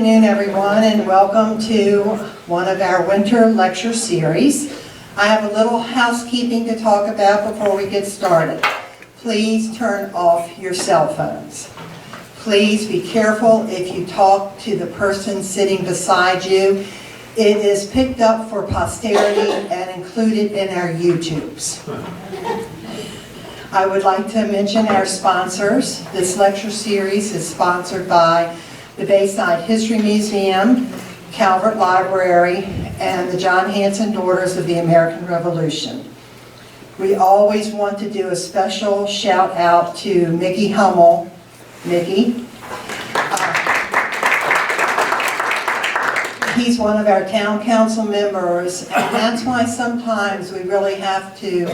Good afternoon, everyone, and welcome to one of our winter lecture series. I have a little housekeeping to talk about before we get started. Please turn off your cell phones. Please be careful if you talk to the person sitting beside you. It is picked up for posterity and included in our YouTubes. I would like to mention our sponsors. This lecture series is sponsored by the Bayside History Museum, Calvert Library, and the John Hanson Daughters of the American Revolution. We always want to do a special shout out to Mickey Hummel. Mickey. He's one of our town council members, and that's why sometimes we really have to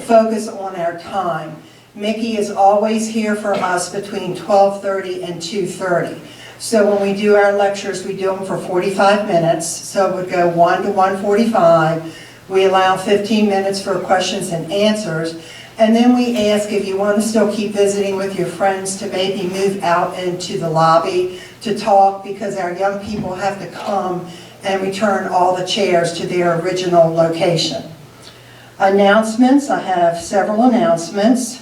focus on our time. Mickey is always here for us between 12:30 and 2:30. So when we do our lectures, we do them for 45 minutes. So it would go 1 to 1:45. We allow 15 minutes for questions and answers. And then we ask if you want to still keep visiting with your friends to maybe move out into the lobby to talk, because our young people have to come and return all the chairs to their original location. Announcements, I have several announcements.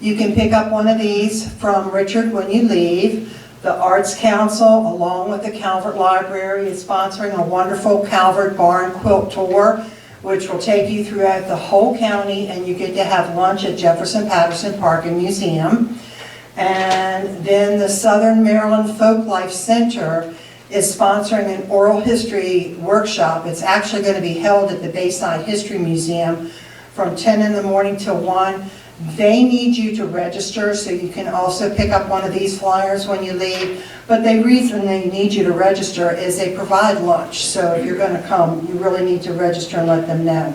You can pick up one of these from Richard when you leave. The Arts Council, along with the Calvert Library, is sponsoring a wonderful Calvert Barn Quilt Tour, which will take you throughout the whole county, and you get to have lunch at Jefferson Patterson Park and Museum. And then the Southern Maryland Folklife Center is sponsoring an oral history workshop. It's actually going to be held at the Bayside History Museum from 10 in the morning till 1. They need you to register, so you can also pick up one of these flyers when you leave. But the reason they need you to register is they provide lunch. So if you're going to come, you really need to register and let them know.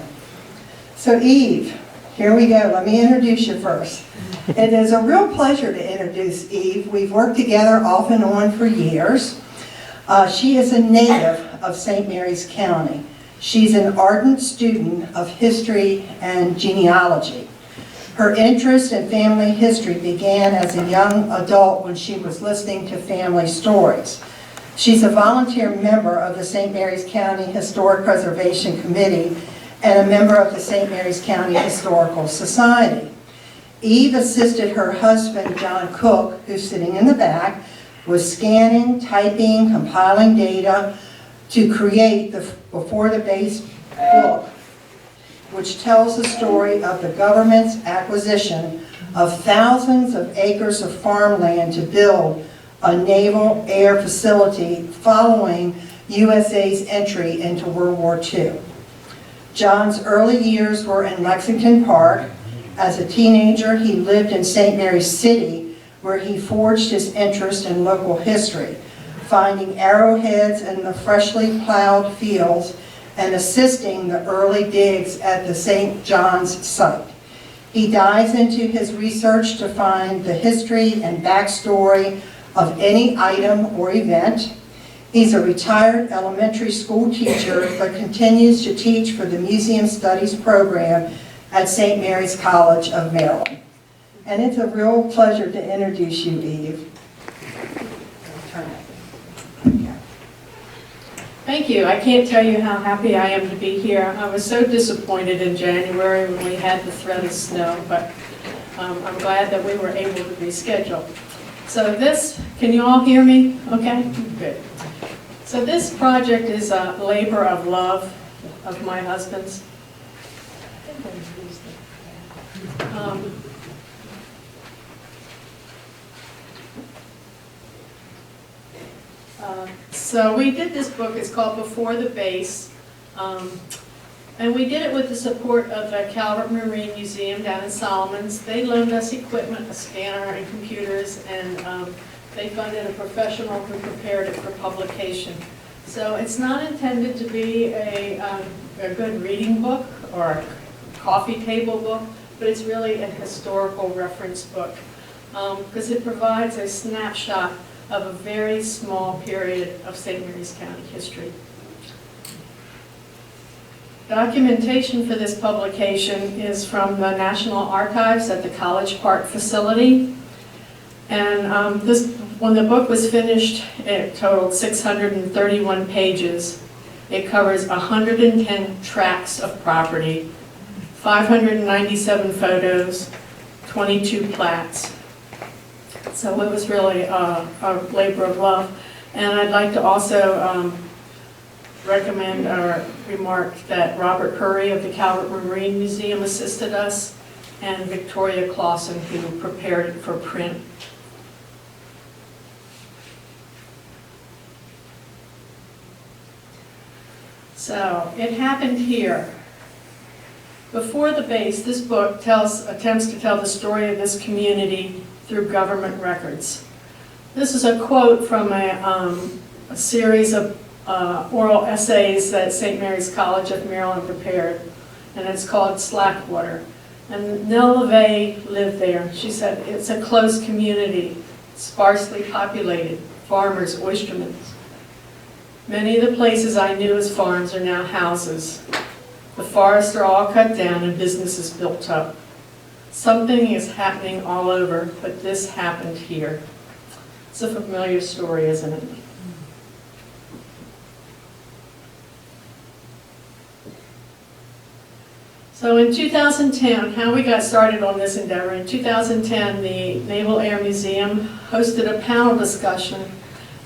So Eve, here we go. Let me introduce you first. It is a real pleasure to introduce Eve. We've worked together off and on for years. She is a native of St. Mary's County. She's an ardent student of history and genealogy. Her interest in family history began as a young adult when she was listening to family stories. She's a volunteer member of the St. Mary's County Historic Preservation Committee and a member of the St. Mary's County Historical Society. Eve assisted her husband, John Cook, who's sitting in the back, with scanning, typing, compiling data to create the Before the Base book, which tells the story of the government's acquisition of thousands of acres of farmland to build a naval air facility following USA's entry into World War II. John's early years were in Lexington Park. As a teenager, he lived in St. Mary's City, where he forged his interest in local history, finding arrowheads in the freshly plowed fields and assisting the early digs at the St. John's site. He dives into his research to find the history and backstory of any item or event. He's a retired elementary school teacher, but continues to teach for the Museum Studies program at St. Mary's College of Maryland. And it's a real pleasure to introduce you, Eve. Thank you. I can't tell you how happy I am to be here. I was so disappointed in January when we had the threat of snow, but I'm glad that we were able to reschedule. So this, can you all hear me? Okay, good. So this project is a labor of love of my husband's. So we did this book. It's called Before the Base, and we did it with the support of the Calvert Marine Museum down in Solomons. They loaned us equipment, a scanner and computers, and they funded a professional who prepared it for publication. So it's not intended to be a good reading book or a coffee table book, but it's really a historical reference book because it provides a snapshot of a very small period of St. Mary's County history. Documentation for this publication is from the National Archives at the College Park facility. And when the book was finished, it totaled 631 pages. It covers 110 tracts of property, 597 photos, 22 plats. So it was really a labor of love. And I'd like to also recommend or remark that Robert Curry of the Calvert Marine Museum assisted us, and Victoria Clausen, who prepared it for print. So it happened here. Before the base, this book attempts to tell the story of this community through government records. This is a quote from a series of oral essays that St. Mary's College of Maryland prepared, and it's called Slackwater. And Nell LeVay lived there. She said, it's a close community, sparsely populated, farmers, oystermen. Many of the places I knew as farms are now houses. The forests are all cut down and businesses built up. Something is happening all over, but this happened here. It's a familiar story, isn't it? So in 2010, how we got started on this endeavor, in 2010, the Naval Air Museum hosted a panel discussion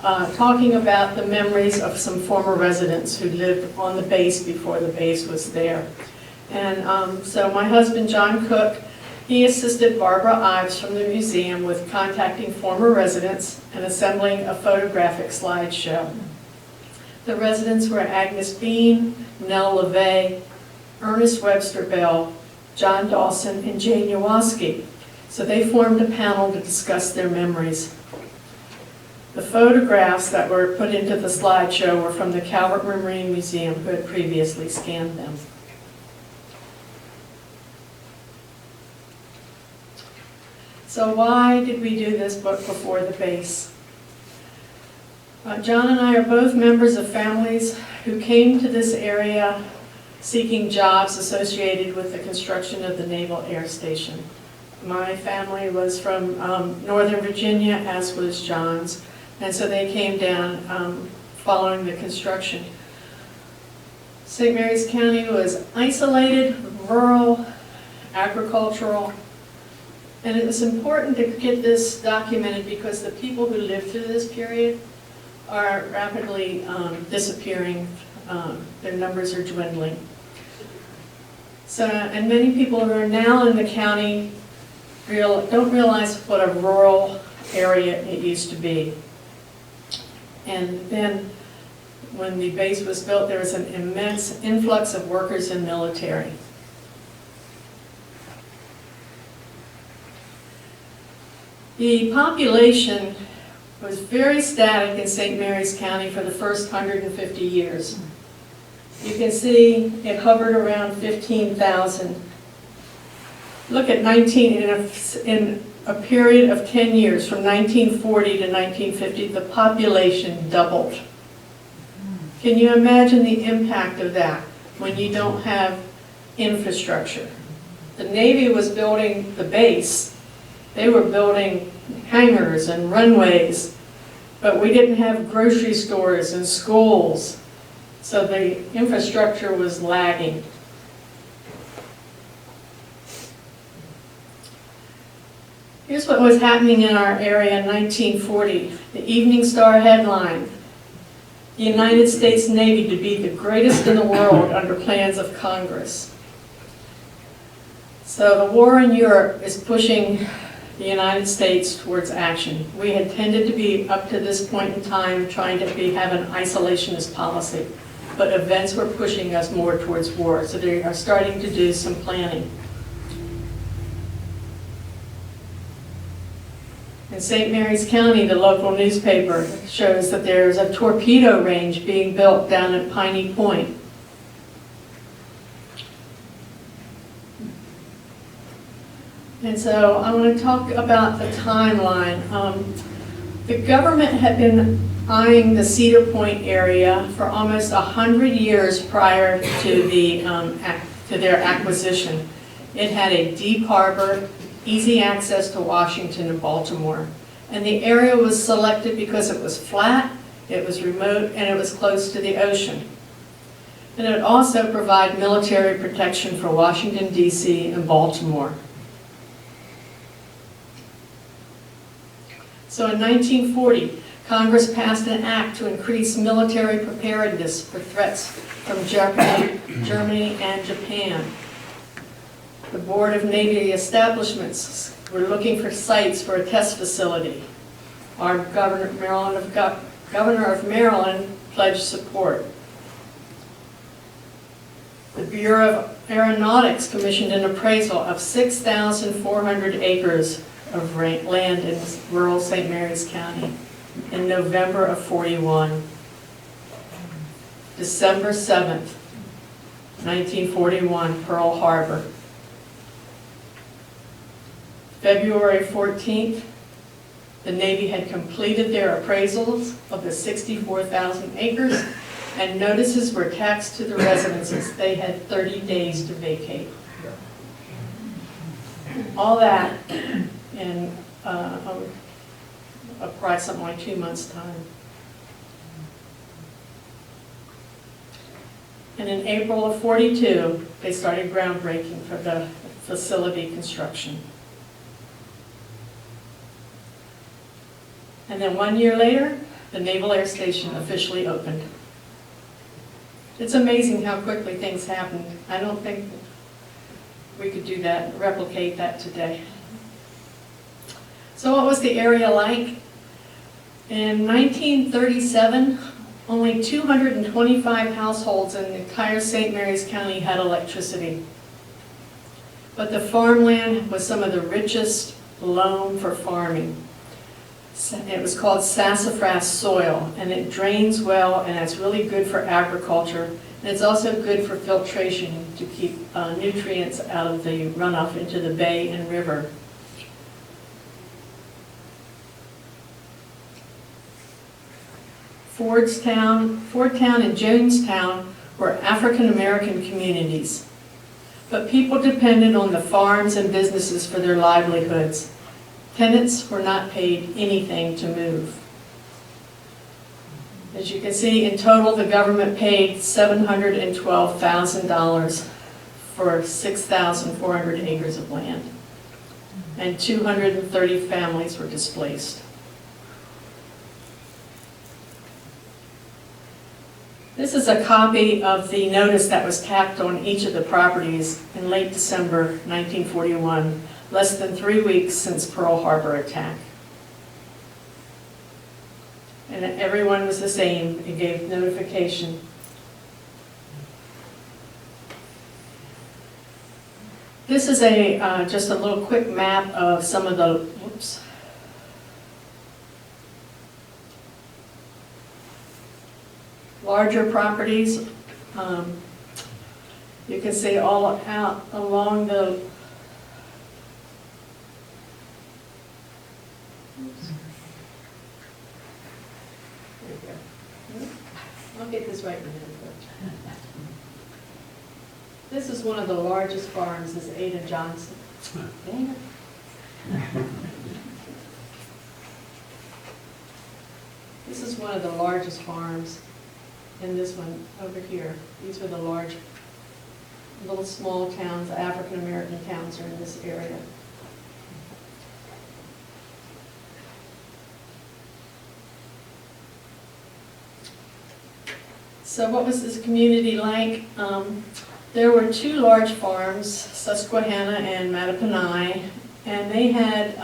talking about the memories of some former residents who lived on the base before the base was there. And so my husband, John Cook, he assisted Barbara Ives from the museum with contacting former residents and assembling a photographic slideshow. The residents were Agnes Bean, Nell LeVay, Ernest Webster Bell, John Dawson, and Jane Yawoski. So they formed a panel to discuss their memories. The photographs that were put into the slideshow were from the Calvert Marine Museum, who had previously scanned them. So why did we do this book before the base? John and I are both members of families who came to this area seeking jobs associated with the construction of the Naval Air Station. My family was from Northern Virginia, as was John's, and so they came down following the construction. St. Mary's County was isolated, rural, agricultural, and it was important to get this documented because the people who lived through this period are rapidly disappearing. Their numbers are dwindling. So, and many people who are now in the county don't realize what a rural area it used to be. And then when the base was built, there was an immense influx of workers and military. The population was very static in St. Mary's County for the first 150 years. You can see it hovered around 15,000. Look at in a period of 10 years, from 1940 to 1950, the population doubled. Can you imagine the impact of that when you don't have infrastructure? The Navy was building the base. They were building hangars and runways, but we didn't have grocery stores and schools. So the infrastructure was lagging. Here's what was happening in our area in 1940. The Evening Star headline, "The United States Navy to be the greatest in the world under plans of Congress." So the war in Europe is pushing the United States towards action. We had tended to be, up to this point in time, trying to have an isolationist policy, but events were pushing us more towards war, so they are starting to do some planning. In St. Mary's County, the local newspaper shows that there's a torpedo range being built down at Piney Point. And so I want to talk about the timeline. The government had been eyeing the Cedar Point area for almost 100 years prior to their acquisition. It had a deep harbor, easy access to Washington and Baltimore. And the area was selected because it was flat, it was remote, and it was close to the ocean. And it would also provide military protection for Washington, D.C. and Baltimore. So in 1940, Congress passed an act to increase military preparedness for threats from Germany and Japan. The Board of Navy Establishments were looking for sites for a test facility. Our Governor of Maryland pledged support. The Bureau of Aeronautics commissioned an appraisal of 6,400 acres of land in rural St. Mary's County in November of 41. December 7th, 1941, Pearl Harbor. February 14th, the Navy had completed their appraisals of the 64,000 acres, and notices were taxed to the residences. They had 30 days to vacate. All that in probably something like 2 months' time. And in April of 42, they started groundbreaking for the facility construction. And then 1 year later, the Naval Air Station officially opened. It's amazing how quickly things happened. I don't think we could do that, replicate that today. So what was the area like? In 1937, only 225 households in the entire St. Mary's County had electricity. But the farmland was some of the richest loam for farming. It was called sassafras soil, and it drains well, and it's really good for agriculture. And it's also good for filtration to keep nutrients out of the runoff into the bay and river. Fordtown and Jonestown were African American communities, but people depended on the farms and businesses for their livelihoods. Tenants were not paid anything to move. As you can see, in total, the government paid $712,000 for 6,400 acres of land, and 230 families were displaced. This is a copy of the notice that was tacked on each of the properties in late December 1941, less than 3 weeks since Pearl Harbor attack. And everyone was the same. It gave notification. This is just a little quick map of some of the, larger properties. You can see all out along the I'll get this right in a minute. This is one of the largest farms, is Ada Johnson. Dang it. This is one of the largest farms, and this one over here. These were the large, little small towns, African American towns are in this area. So what was this community like? There were two large farms, Susquehanna and Mattaponi, and they had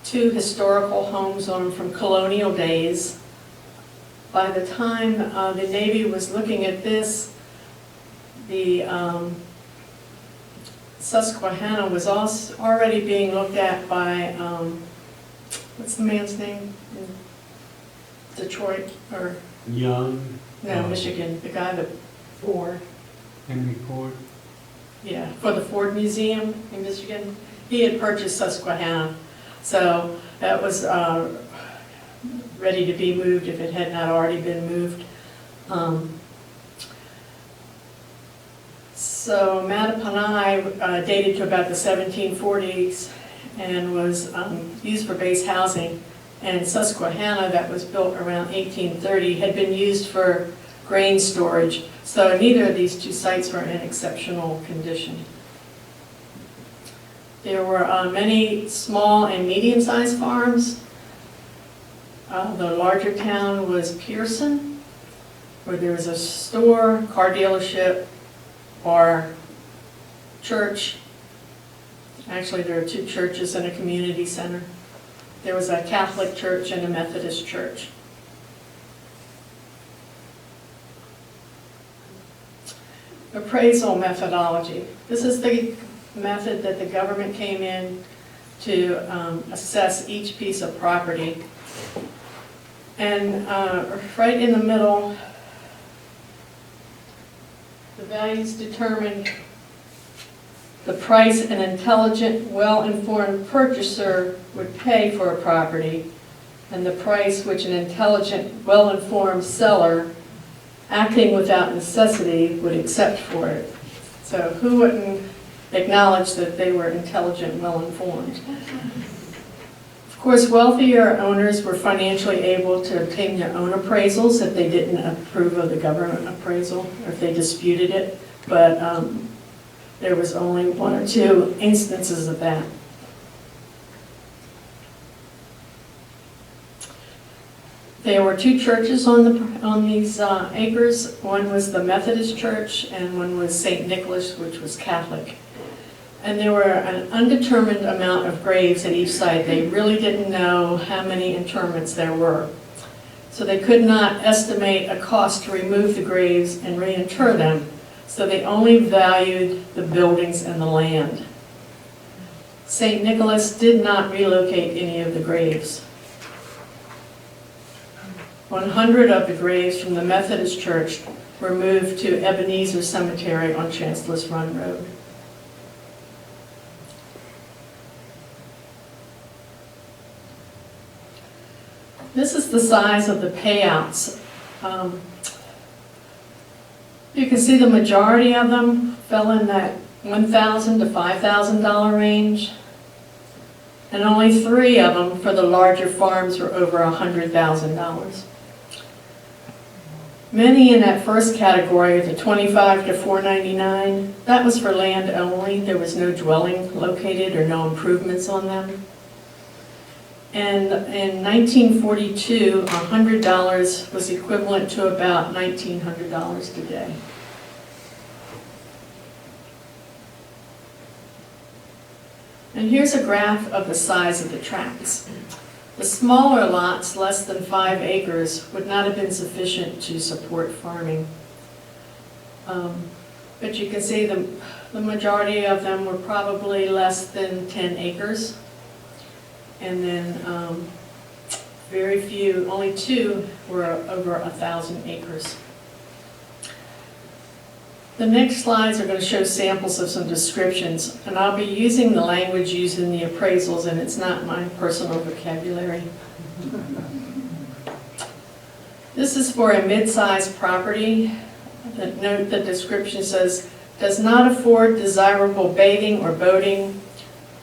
two historical homes on them from colonial days. By the time the Navy was looking at this, the Susquehanna was also already being looked at by, what's the man's name in Detroit, or? Young. No, Michigan, the guy that Ford. Henry Ford. Yeah, for the Ford Museum in Michigan. He had purchased Susquehanna. So that was ready to be moved if it had not already been moved. So Mattapanai dated to about the 1740s and was used for base housing. And Susquehanna, that was built around 1830, had been used for grain storage. So neither of these two sites were in exceptional condition. There were many small and medium-sized farms. The larger town was Pearson, where there was a store, car dealership, or church. Actually, there are two churches and a community center. There was a Catholic church and a Methodist church. Appraisal methodology. This is the method that the government came in to assess each piece of property. And right in the middle, the values determined the price an intelligent, well-informed purchaser would pay for a property, and the price which an intelligent, well-informed seller, acting without necessity, would accept for it. So who wouldn't acknowledge that they were intelligent, well-informed? Of course, wealthier owners were financially able to obtain their own appraisals if they didn't approve of the government appraisal, or if they disputed it, but there was only one or two instances of that. There were two churches on these acres. One was the Methodist Church, and one was St. Nicholas, which was Catholic. And there were an undetermined amount of graves at each site. They really didn't know how many interments there were. So they could not estimate a cost to remove the graves and reinter them. So they only valued the buildings and the land. St. Nicholas did not relocate any of the graves. 100 of the graves from the Methodist Church were moved to Ebenezer Cemetery on Chancellor's Run Road. This is the size of the payouts. You can see the majority of them fell in that $1,000 to $5,000 range, and only 3 of them for the larger farms were over $100,000. Many in that first category, the 25 to 499, that was for land only. There was no dwelling located or no improvements on them. And in 1942, $100 was equivalent to about $1,900 today. And here's a graph of the size of the tracts. The smaller lots, less than 5 acres, would not have been sufficient to support farming. But you can see the majority of them were probably less than 10 acres. And then very few, only 2 were over 1,000 acres. The next slides are going to show samples of some descriptions, and I'll be using the language used in the appraisals, and it's not my personal vocabulary. This is for a mid-sized property. Note the description says, does not afford desirable bathing or boating,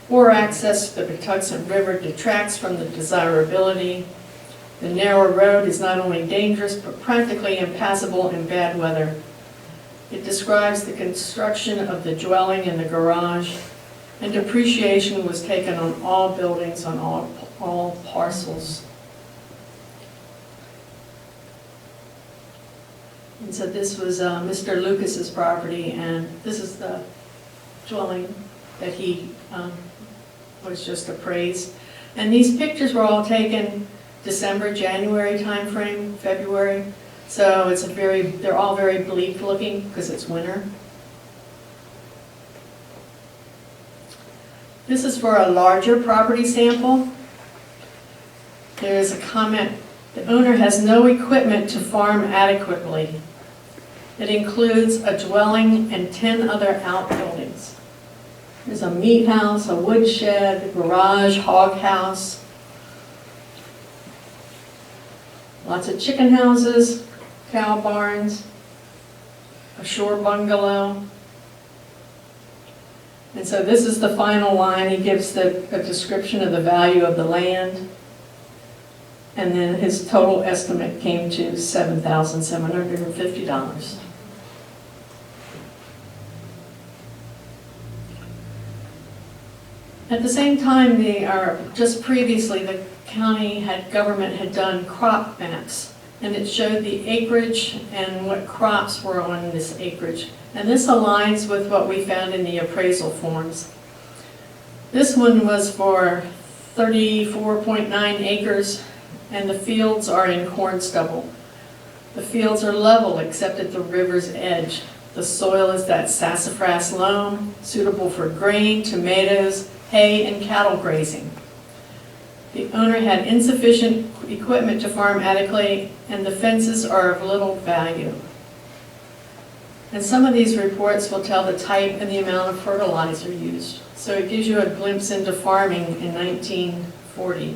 or access to the Patuxent River detracts from the desirability. The narrow road is not only dangerous, but practically impassable in bad weather. It describes the construction of the dwelling and the garage, and depreciation was taken on all buildings on all parcels. And so this was Mr. Lucas's property, and this is the dwelling that he was just appraised. And these pictures were all taken December, January timeframe, February. So it's they're all very bleak looking because it's winter. This is for a larger property sample. There is a comment, the owner has no equipment to farm adequately. It includes a dwelling and 10 other outbuildings. There's a meat house, a woodshed, a garage, hog house, Lots of chicken houses, cow barns, a shore bungalow. And so this is the final line. He gives a description of the value of the land. And then his total estimate came to $7,750. At the same time, just previously, the government had done crop maps, and it showed the acreage and what crops were on this acreage. And this aligns with what we found in the appraisal forms. This one was for 34.9 acres, and the fields are in corn stubble. The fields are level except at the river's edge. The soil is that sassafras loam, suitable for grain, tomatoes, hay, and cattle grazing. The owner had insufficient equipment to farm adequately, and the fences are of little value. And some of these reports will tell the type and the amount of fertilizer used. So it gives you a glimpse into farming in 1940.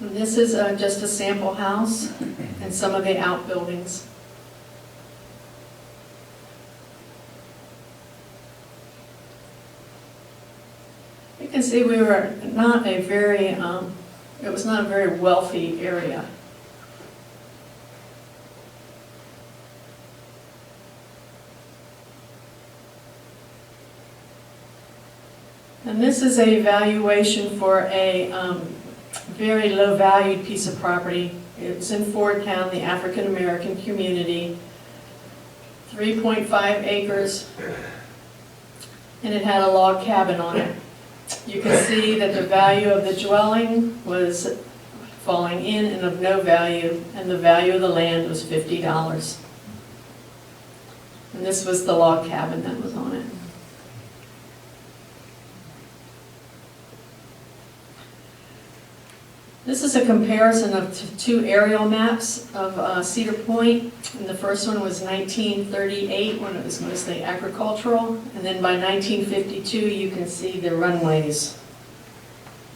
And this is just a sample house and some of the outbuildings. You can see we were not a very, it was not a very wealthy area. And this is a valuation for a very low valued piece of property. It's in Fordtown, the African American community, 3.5 acres, and it had a log cabin on it. You can see that the value of the dwelling was falling in and of no value, and the value of the land was $50. And this was the log cabin that was on it. This is a comparison of two aerial maps of Cedar Point. And the first one was 1938, when it was mostly agricultural. And then by 1952, you can see the runways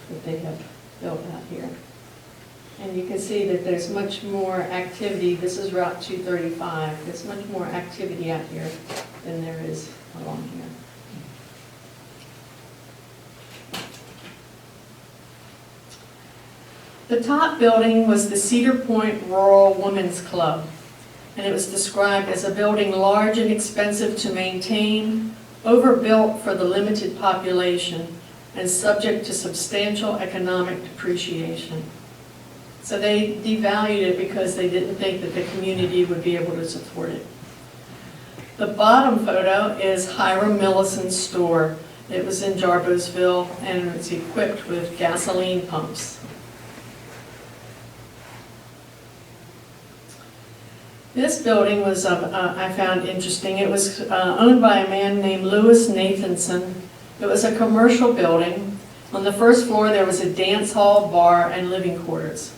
that they have built out here. And you can see that there's much more activity. This is Route 235. There's much more activity out here than there is along here. The top building was the Cedar Point Rural Women's Club, and it was described as a building large and expensive to maintain, overbuilt for the limited population, and subject to substantial economic depreciation. So they devalued it because they didn't think that the community would be able to support it. The bottom photo is Hiram Millison's store. It was in Jarbosville, and it's equipped with gasoline pumps. This building was, I found interesting. It was owned by a man named Louis Nathanson. It was a commercial building. On the first floor there was a dance hall, bar, and living quarters.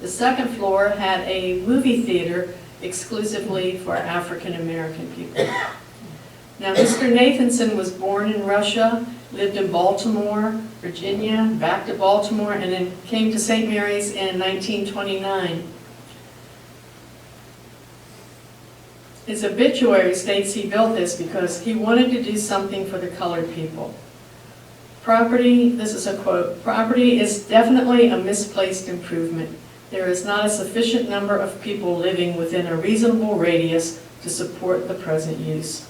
The second floor had a movie theater exclusively for African American people. Now, Mr. Nathanson was born in Russia, lived in Baltimore, Virginia, back to Baltimore, and then came to St. Mary's in 1929. His obituary states he built this because he wanted to do something for the colored people. Property, this is a quote, "Property is definitely a misplaced improvement. There is not a sufficient number of people living within a reasonable radius to support the present use.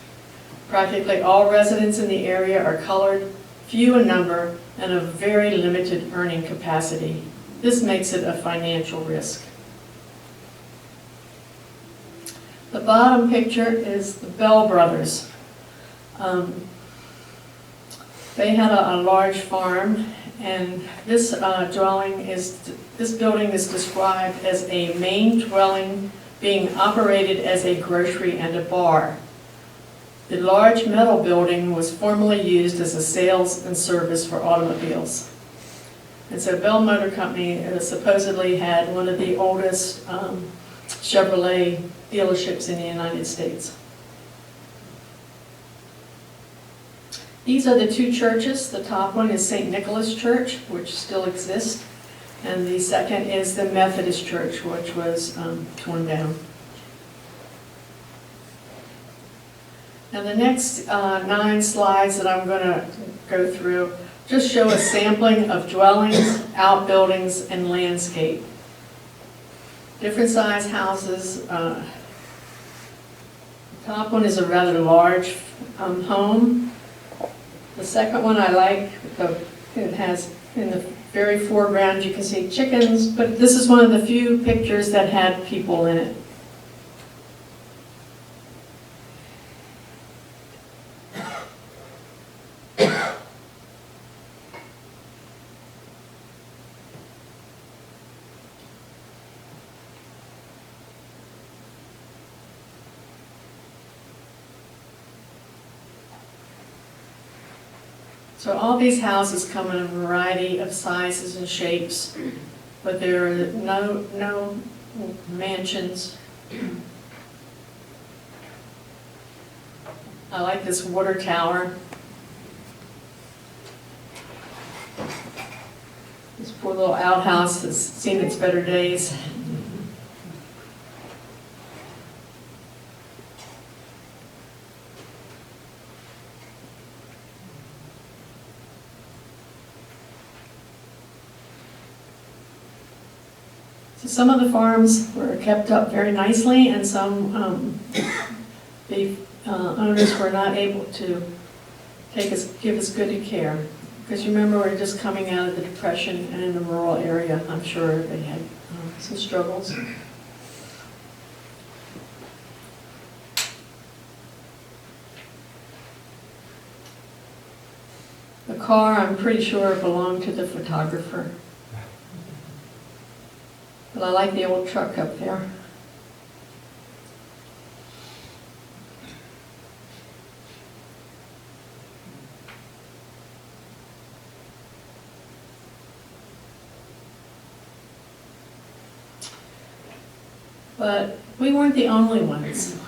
Practically all residents in the area are colored, few in number, and of very limited earning capacity. This makes it a financial risk." The bottom picture is the Bell brothers. They had a large farm, and this building is described as a main dwelling being operated as a grocery and a bar. The large metal building was formerly used as a sales and service for automobiles. And so Bell Motor Company supposedly had one of the oldest Chevrolet dealerships in the United States. These are the two churches. The top one is St. Nicholas Church, which still exists, and the second is the Methodist Church, which was torn down. Now the next 9 slides that I'm going to go through just show a sampling of dwellings, outbuildings, and landscape. Different size houses. The top one is a rather large home. The second one I like. It has in the very foreground you can see chickens, but this is one of the few pictures that had people in it. So all these houses come in a variety of sizes and shapes, but there are no mansions. I like this water tower. This poor little outhouse has seen its better days. So some of the farms were kept up very nicely, and some the owners were not able to give as good a care. Because you remember, we're just coming out of the Depression, and in the rural area, I'm sure they had some struggles. The car, I'm pretty sure, belonged to the photographer. But I like the old truck up there. But we weren't the only ones.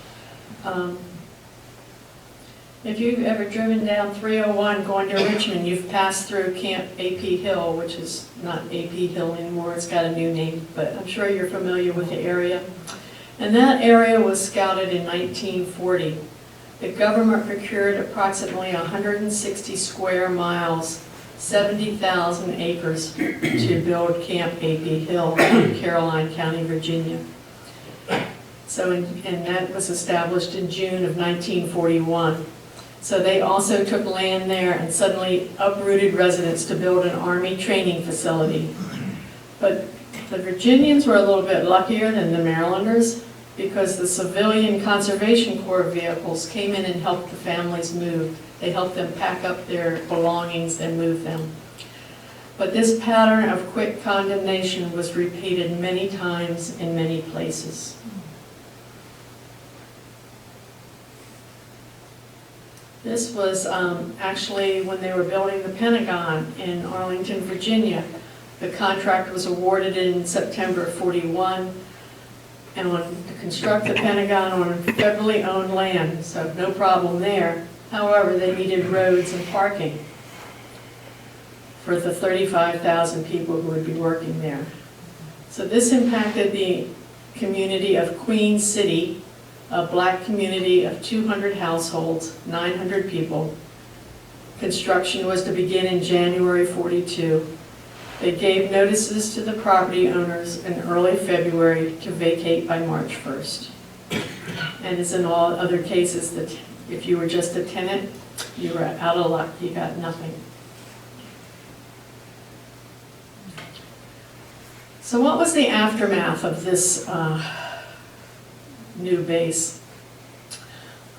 If you've ever driven down 301 going to Richmond, you've passed through Camp AP Hill, which is not AP Hill anymore, it's got a new name, but I'm sure you're familiar with the area. And that area was scouted in 1940. The government procured approximately 160 square miles, 70,000 acres to build Camp AP Hill in Caroline County, Virginia. So, and that was established in June of 1941. So they also took land there and suddenly uprooted residents to build an Army training facility. But the Virginians were a little bit luckier than the Marylanders because the Civilian Conservation Corps vehicles came in and helped the families move. They helped them pack up their belongings and move them. But this pattern of quick condemnation was repeated many times in many places. This was actually when they were building the Pentagon in Arlington, Virginia. The contract was awarded in September of '41 and to construct the Pentagon on federally owned land, so no problem there. However, they needed roads and parking for the 35,000 people who would be working there. So this impacted the community of Queen City, a black community of 200 households, 900 people. Construction was to begin in January '42. They gave notices to the property owners in early February to vacate by March 1st. And as in all other cases, that if you were just a tenant, you were out of luck, you got nothing. So what was the aftermath of this new base?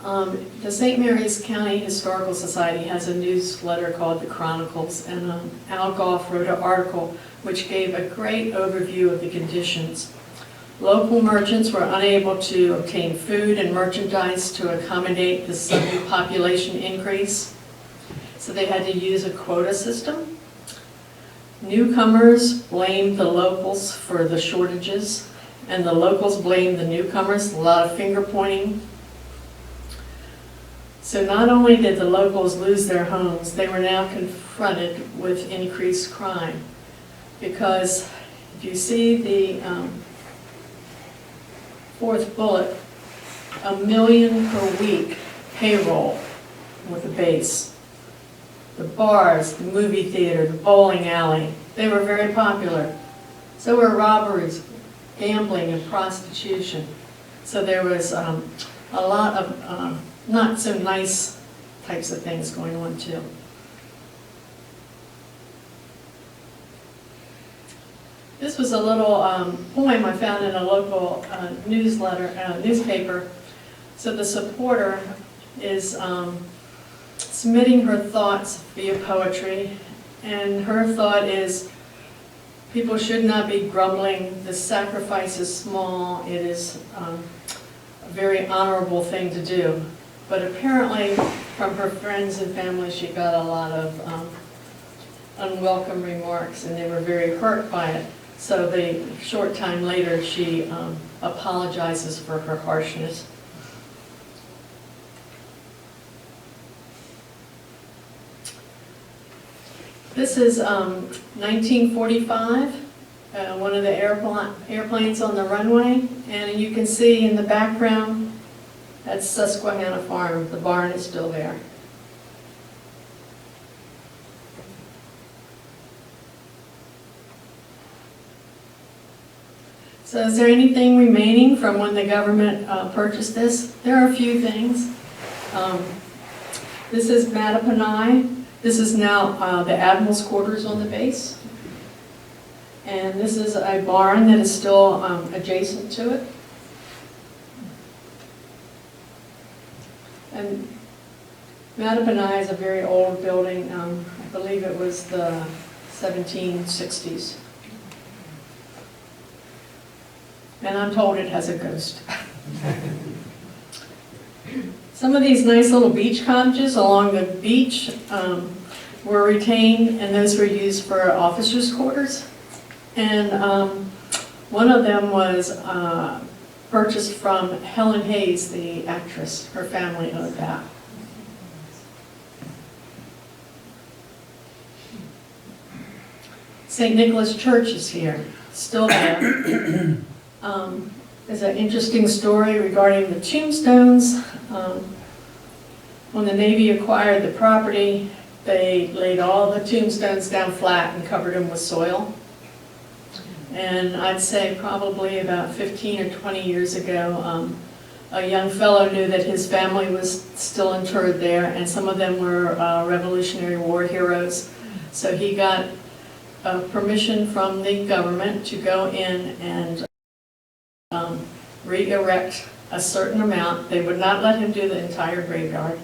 The St. Mary's County Historical Society has a newsletter called The Chronicles, and Al Goff wrote an article which gave a great overview of the conditions. Local merchants were unable to obtain food and merchandise to accommodate the sudden population increase, so they had to use a quota system. Newcomers blamed the locals for the shortages, and the locals blamed the newcomers, a lot of finger pointing. So not only did the locals lose their homes, they were now confronted with increased crime. Because if you see the fourth bullet, $1 million per week payroll with the base. The bars, the movie theater, the bowling alley, they were very popular. So were robberies, gambling, and prostitution. So there was a lot of not so nice types of things going on too. This was a little poem I found in a local newspaper. So the supporter is submitting her thoughts via poetry, and her thought is, people should not be grumbling. The sacrifice is small. It is a very honorable thing to do. But apparently, from her friends and family, she got a lot of unwelcome remarks, and they were very hurt by it. So a short time later, she apologizes for her harshness. This is 1945, one of the airplanes on the runway, and you can see in the background, that's Susquehanna Farm. The barn is still there. So is there anything remaining from when the government purchased this? There are a few things. This is Mattaponi. This is now the Admiral's quarters on the base. And this is a barn that is still adjacent to it. And Mattaponi is a very old building. I believe it was the 1760s. And I'm told it has a ghost. Some of these nice little beach cottages along the beach were retained, and those were used for officers' quarters. And one of them was purchased from Helen Hayes, the actress. Her family owned that. St. Nicholas Church is here, still there. There's an interesting story regarding the tombstones. When the Navy acquired the property, they laid all the tombstones down flat and covered them with soil. And I'd say probably about 15 or 20 years ago, a young fellow knew that his family was still interred there, and some of them were Revolutionary War heroes. So he got permission from the government to go in and re-erect a certain amount. They would not let him do the entire graveyard,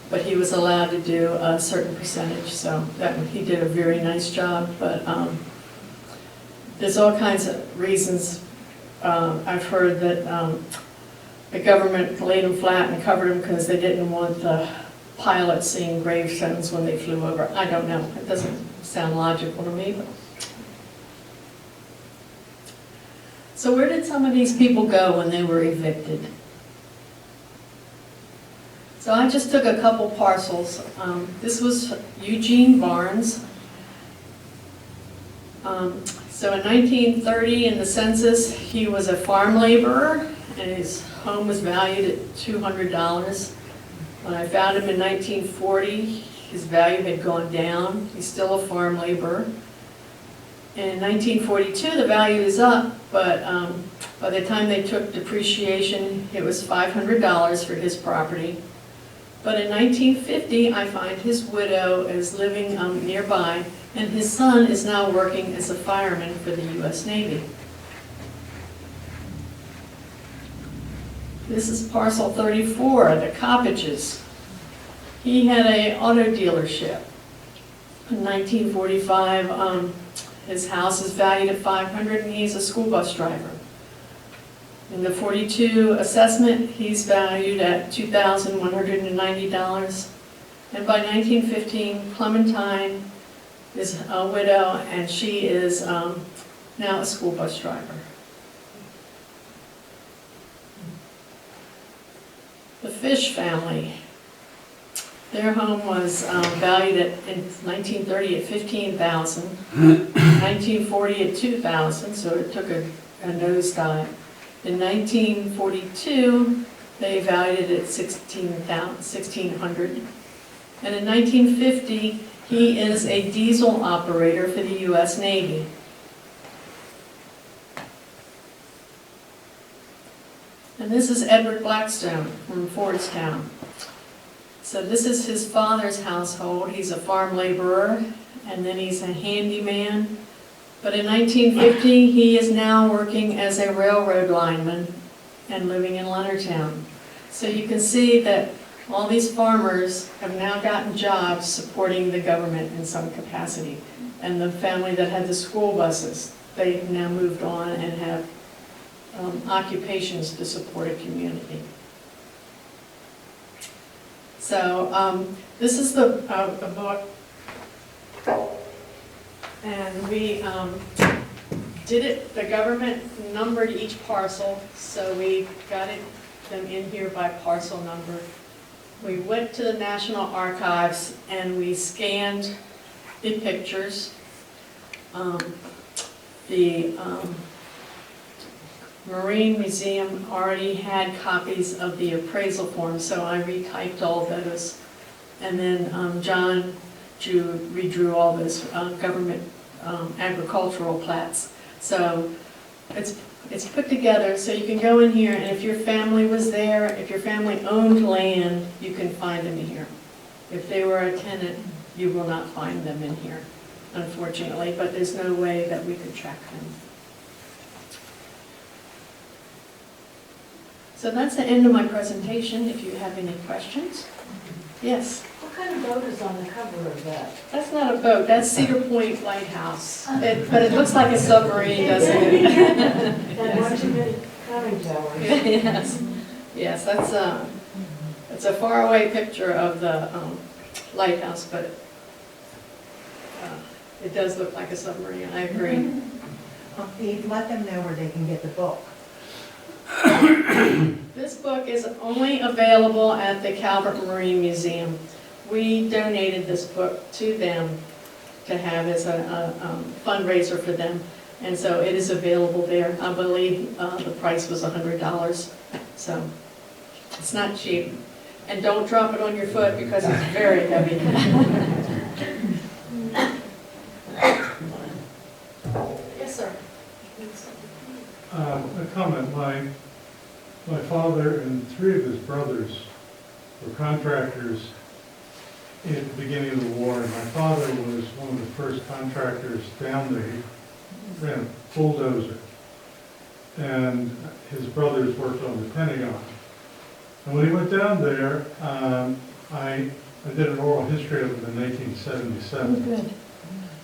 but he was allowed to do a certain percentage, so that he did a very nice job. But there's all kinds of reasons. I've heard that the government laid them flat and covered them because they didn't want the pilots seeing gravestones when they flew over. I don't know. It doesn't sound logical to me. But. So where did some of these people go when they were evicted? So I just took a couple parcels. This was Eugene Barnes. So in 1930, in the census, he was a farm laborer, and his home was valued at $200. When I found him in 1940, his value had gone down. He's still a farm laborer. In 1942, the value is up, but by the time they took depreciation, it was $500 for his property. But in 1950, I find his widow is living nearby, and his son is now working as a fireman for the U.S. Navy. This is parcel 34, the Coppages. He had an auto dealership. In 1945, his house is valued at $500, and he's a school bus driver. In the 42 assessment, he's valued at $2,190. And by 1915, Clementine is a widow, and she is now a school bus driver. The Fish family. Their home was valued in 1930 at $15,000, 1940 at $2,000, so it took a nosedive. In 1942, they valued it at $1,600. And in 1950, he is a diesel operator for the U.S. Navy. And this is Edward Blackstone from Fordstown. So this is his father's household. He's a farm laborer, and then he's a handyman. But in 1950, he is now working as a railroad lineman and living in Leonardtown. So you can see that all these farmers have now gotten jobs supporting the government in some capacity. And the family that had the school buses, they've now moved on and have occupations to support a community. So this is a book, and we did it, the government numbered each parcel, so we got them in here by parcel number. We went to the National Archives and we scanned the pictures. The Marine Museum already had copies of the appraisal form, so I retyped all those. And then John redrew all those government agricultural plats. So it's put together so you can go in here, and if your family was there, if your family owned land, you can find them in here. If they were a tenant, you will not find them in here, unfortunately, but there's no way that we could track them. So that's the end of my presentation, if you have any questions. Yes? What kind of boat is on the cover of that? That's not a boat, that's Cedar Point Lighthouse. But it looks like a submarine, doesn't it? That Washington conning tower. Yes, yes, that's it's a faraway picture of the lighthouse, but it does look like a submarine, I agree. Eve, let them know where they can get the book. This book is only available at the Calvert Marine Museum. We donated this book to them to have as a fundraiser for them, and so it is available there. I believe the price was $100, so it's not cheap. And don't drop it on your foot because it's very heavy. Yes, sir. A comment. My father and three of his brothers were contractors at the beginning of the war, and my father was one of the first contractors down there. He ran a bulldozer, and his brothers worked on the Pentagon. And when he went down there, I did an oral history of him in 1977. Good.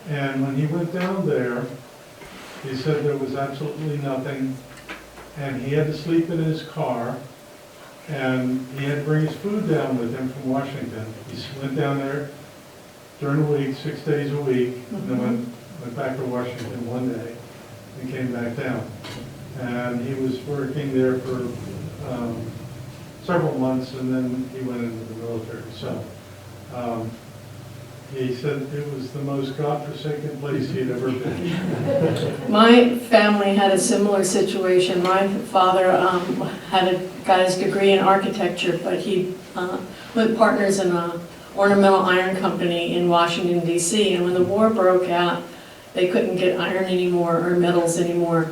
And when he went down there, he said there was absolutely nothing, and he had to sleep in his car, and he had to bring his food down with him from Washington. He went down there during the week, 6 days a week, and then went back to Washington one day and came back down. And he was working there for several months, and then he went into the military. So he said it was the most godforsaken place he'd ever been. My family had a similar situation. My father got his degree in architecture, but he was partners in an ornamental iron company in Washington, D.C., and when the war broke out, they couldn't get iron anymore or metals anymore.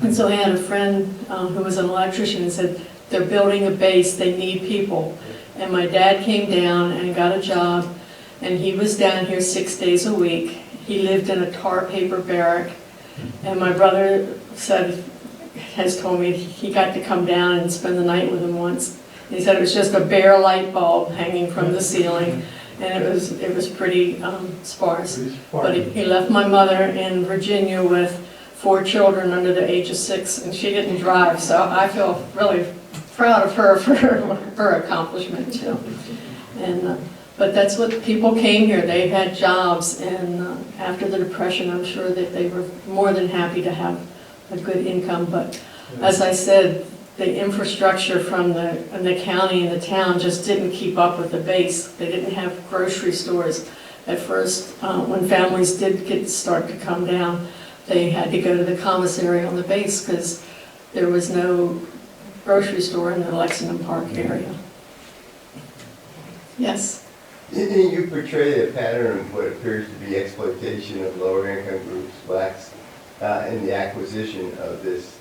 And so I had a friend who was an electrician and said, they're building a base, they need people. And my dad came down and got a job, and he was down here 6 days a week. He lived in a tar paper barrack, and my brother has told me he got to come down and spend the night with him once. He said it was just a bare light bulb hanging from the ceiling, and it was pretty sparse. But he left my mother in Virginia with 4 children under the age of 6, and she didn't drive, so I feel really proud of her for her accomplishment too. And but that's what people came here. They had jobs, and after the Depression, I'm sure that they were more than happy to have a good income. But as I said, the infrastructure from the county and the town just didn't keep up with the base. They didn't have grocery stores. At first, when families did start to come down, they had to go to the commissary on the base because there was no grocery store in the Lexington Park area. Yes? You portray a pattern of what appears to be exploitation of lower income groups, blacks, in the acquisition of this.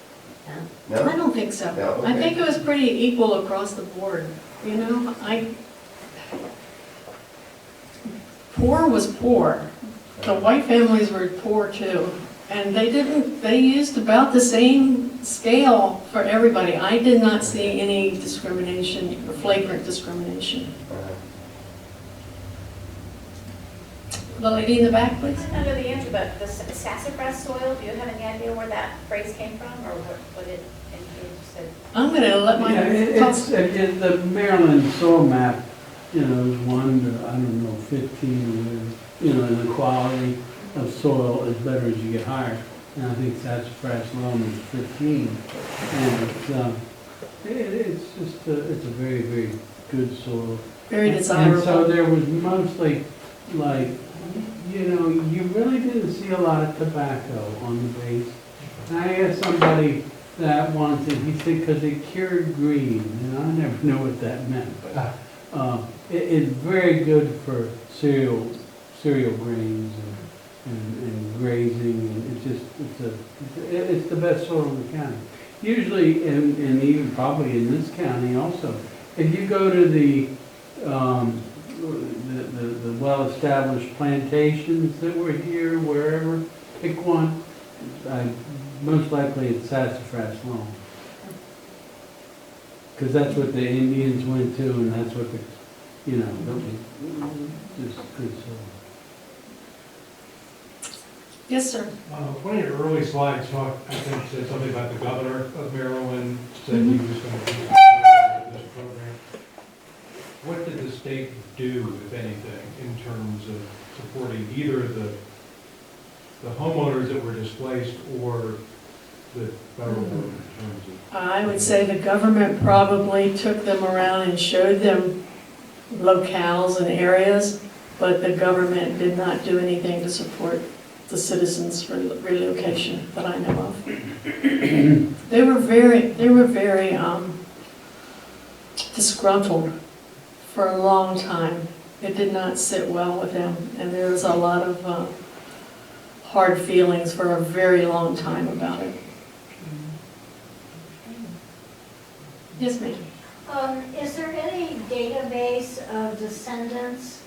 I No? don't think so. No, I okay. think it was pretty equal across the board, you know? Poor was poor. The white families were poor too. And they used about the same scale for everybody. I did not see any discrimination, or flagrant discrimination. Uh-huh. The lady in the back, please. I don't know the answer, but the sassafras soil, do you have any idea where that phrase came from, or what it said? I'm gonna let my. The Maryland soil map, is 1 to, I don't know, 15, and the quality of soil is better as you get higher. And I think sassafras loam is 15. And it's just, it's a very, very good soil. Very And so desirable. there was mostly, like, you really didn't see a lot of tobacco on the base. And I asked somebody that once, and he said, because it cured green, and I never knew what that meant. But it's very good for cereal grains and grazing, and it's the best soil in the county. Usually, and even probably in this county also, if you go to the well-established plantations that were here, wherever, pick one, most likely it's sassafras loam. Because that's what the Indians went to, and that's what just good soil. Yes, sir. One of your early slides talked, I think, said something about the governor of Maryland said he was going to do this program. What did the state do, if anything, in terms of supporting either the homeowners that were displaced or the federal government in terms of? I would say the government probably took them around and showed them locales and areas, but the government did not do anything to support the citizens for relocation that I know of. They were very disgruntled for a long time. It did not sit well with them, and there was a lot of hard feelings for a very long time about it. Yes, ma'am. Is there any database of descendants?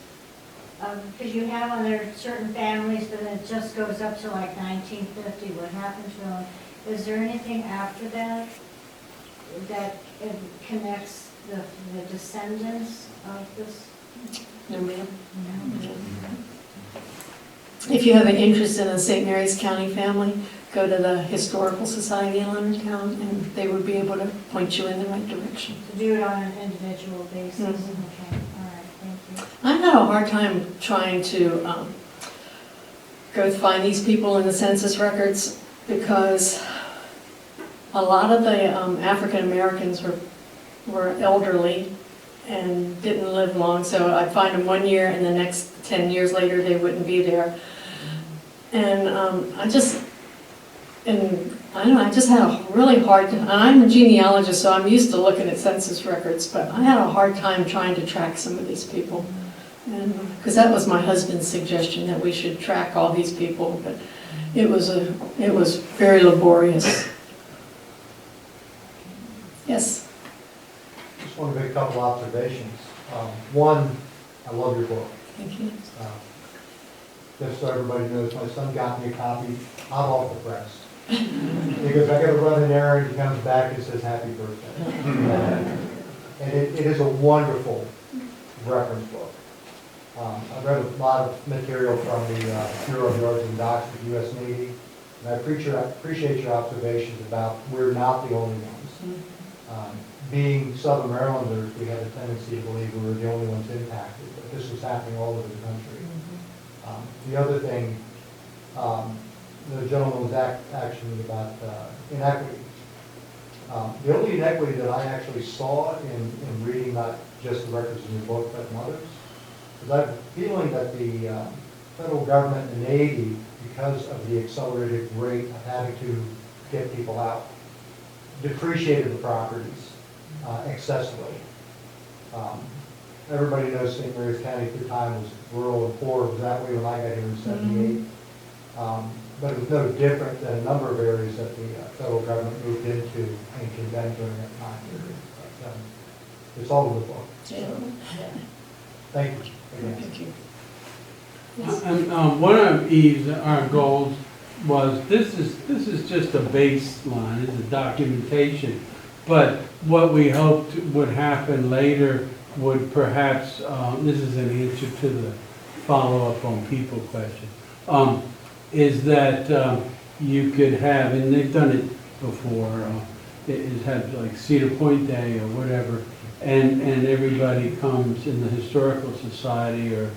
Because you have on there certain families, but it just goes up to like 1950, what happened to them. Is there anything after that that connects the descendants of this? No, ma'am. No. If you have an interest in the St. Mary's County family, go to the Historical Society in Leonardtown, and they would be able to point you in the right direction. To do it on an individual basis? Mhm. Okay, all right, thank you. I had a hard time trying to go find these people in the census records because a lot of the African Americans were elderly and didn't live long, so I'd find them one year and the next 10 years later they wouldn't be there. And I don't know, I just had a really hard time. I'm a genealogist, so I'm used to looking at census records, but I had a hard time trying to track some of these people. And because that was my husband's suggestion, that we should track all these people, but it was very laborious. Yes? Just want to make a couple observations. One, I love your book. Thank you. Just so everybody knows, my son got me a copy hot off the press. He goes, I gotta run an errand, he comes back and says, happy birthday. And it is a wonderful reference book. I've read a lot of material from the Bureau of Yards and Docks of the U.S. Navy, and I appreciate your observations about we're not the only ones. Being Southern Marylanders, we had a tendency to believe we were the only ones impacted, but this was happening all over the country. The other thing, the gentleman was asking me about inequity. The only inequity that I actually saw in reading not just the records in your book, but in others, is I have a feeling that the federal government and the Navy, because of the accelerated rate of having to get people out, depreciated the properties excessively. Everybody knows St. Mary's County at the time was rural and poor. It was that way when I got here in '78. But it was no different than a number of areas that the federal government moved into and condemned during that time period. But, it's all in the book. Yeah. Thank you. Again. Thank you. And one of Eve's, our goals was, this is just a baseline, it's a documentation. But what we hoped would happen later would perhaps, this is an answer to the follow-up on people question, is that you could have, and they've done it before, is have like Cedar Point Day or whatever, and everybody comes in the Historical Society or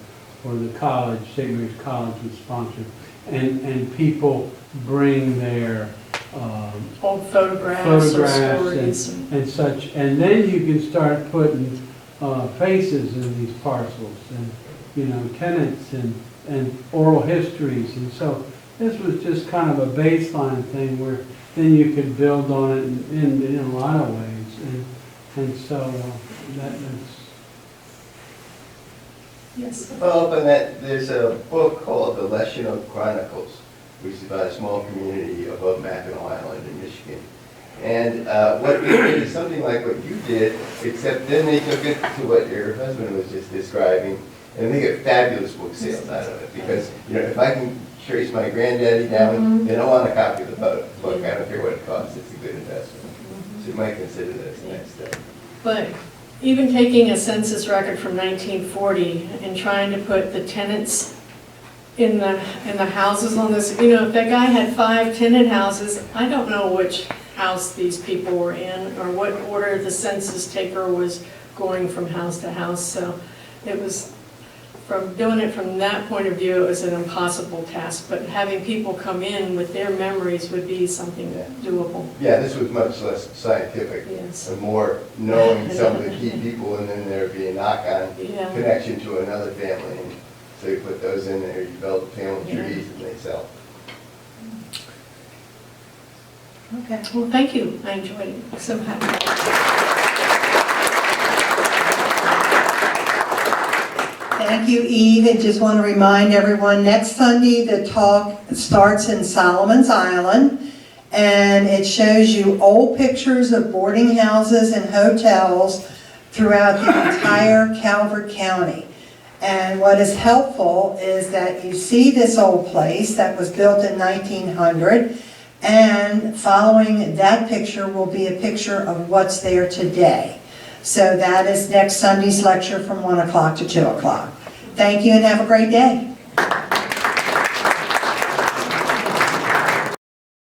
the college, St. Mary's College would sponsor, and people bring their Old photographs or stories. and such, and then you can start putting faces in these parcels, and, you know, tenants and oral histories, and so this was just kind of a baseline thing where then you could build on it in a lot of ways, and so that's. Yes. Follow up on that, there's a book called The Leshino Chronicles, which is about a small community above Mackinac Island in Michigan. And what they did is something like what you did, except then they took it to what your husband was just describing, and they get fabulous book sales out of it. Because, you know, if I can trace my granddaddy down, then I want a copy of the book. I don't care what it costs, it's a good investment. So you might consider that as the next step. But even taking a census record from 1940 and trying to put the tenants in the houses on this, you know, if that guy had 5 tenant houses, I don't know which house these people were in or what order the census taker was going from house to house. So it was, from doing it from that point of view, it was an impossible task. But having people come in with their memories would be something doable. Yeah, this was much less scientific. Yes. And more knowing some of the key people, and then there'd be a knock-on Yeah. connection to another family. And so you put those in there, you build family trees, and they sell. Okay. Well, thank you. I enjoyed it. I'm so happy. Thank you, Eve, and just want to remind everyone, next Sunday, the talk starts in Solomon's Island, and it shows you old pictures of boarding houses and hotels throughout the entire Calvert County. And what is helpful is that you see this old place that was built in 1900, and following that picture will be a picture of what's there today. So that is next Sunday's lecture from 1 o'clock to 2 o'clock. Thank you and have a great day.